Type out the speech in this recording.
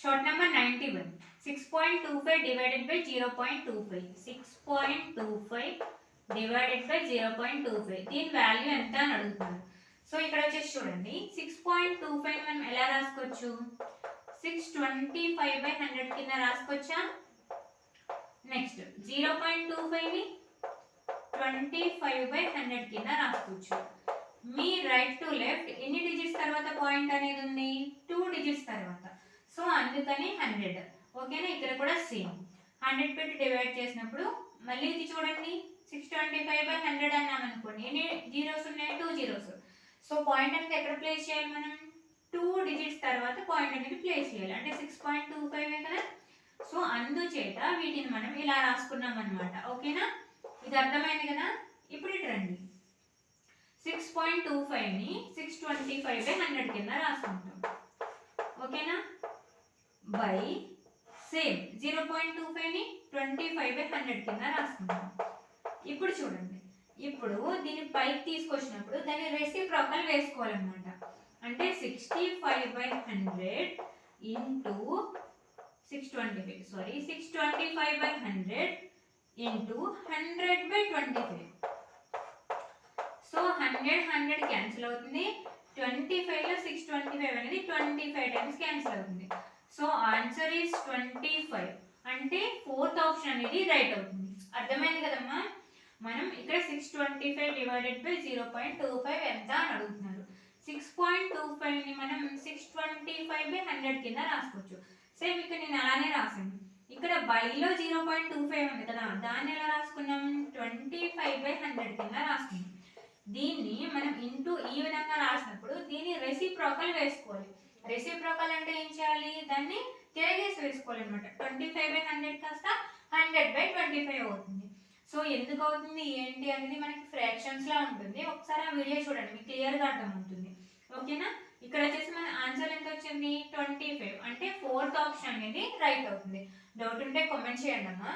Short number 91. 6.25 divided by 0.25. 6.25 divided by 0.25. దీని value ఎంత అని అడుగుతారు. సో ఇక్కడ వచ్చేసి చూడండి 6.25 మనం ఎలా రాసుకోవచ్చు, 625/100 కింద రాసుకోవచ్చా. నెక్స్ట్ 0.25 ని 25/100 కింద రాసుకోవచ్చు. మీ రైట్ టు లెఫ్ట్ ఎన్ని డిజిట్స్ తర్వాత పాయింట్ అనేది ఉంది, 2 డిజిట్స్ తర్వాత. సో అందుకని 100. ఓకేనా. ఇక్కడ కూడా సేమ్ 100 పెట్టి డివైడ్ చేసినప్పుడు మళ్ళీ ఇది చూడండి 625/100 అన్నాం అనుకోండి, ఎన్ని జీరోస్ ఉన్నాయి, 2 జీరోస్. సో పాయింట్ అనేది ఎక్కడ ప్లేస్ చేయాలి మనం, 2 డిజిట్స్ తర్వాత పాయింట్ అనేది ప్లేస్ చేయాలి, అంటే 6.25 కదా. సో అందుచేత వీటిని మనం ఇలా రాసుకున్నాం అనమాట. ఓకేనా, ఇది అర్థమైంది కదా. ఇప్పుడు ఇటు రండి, 6.25 ని 625/100 కింద రాసుకుంటాం. ఓకేనా, బై సేమ్ 0.25 ని 25/100 కింద రాసుకుంటాం. ఇప్పుడు చూడండి, ఇప్పుడు దీన్ని పైకి తీసుకొచ్చినప్పుడు దాన్ని రెసిప్రోకల్ వేసుకోవాలన్నమాట. అంటే 65/100 ఇంటూ 625/100 ఇంటూ 100/25. సో 100 క్యాన్సిల్ అవుతుంది, 25లో 625 అనేది 25 టైమ్స్ క్యాన్సిల్ అవుతుంది. So answer is 25. అంటే 4th ఆప్షన్ అనేది రైట్ అవుతుంది. అర్థమైంది కదమ్మా. మనం ఇక్కడ 625 డివైడెడ్ బై 0.25 ఎంత అని అడుగుతున్నారు. 6.25 ని మనం 625/100 కింద రాసుకోవచ్చు. సేమ్ ఇక్కడ నేను అలానే రాసాను. ఇక్కడ బైలో 0.25 ఉంది కదా, దాన్ని ఎలా రాసుకున్నాం, 25/100 కింద రాసుకున్నాం. దీన్ని మనం ఇంటూ ఈ విధంగా రాసినప్పుడు దీన్ని రెసిప్రోకల్ వేసుకోవాలి. రెసిప్రోకల్ అంటే ఏం చేయాలి, దాన్ని తిరగేసి వేసుకోవాలి అనమాట. 25/100 కాస్త 100/25 అవుతుంది. సో ఎందుకు అవుతుంది ఏంటి అనేది మనకి ఫ్రాక్షన్స్ లా ఉంటుంది. ఒకసారి ఆ వీడియో చూడండి, మీకు క్లియర్గా అర్థమవుతుంది. ఓకేనా. ఇక్కడ వచ్చేసి మన ఆన్సర్ ఎంత వచ్చింది, 25. అంటే 4th ఆప్షన్ అనేది రైట్ అవుతుంది. డౌట్ ఉంటే కామెంట్ చేయండి అమ్మా.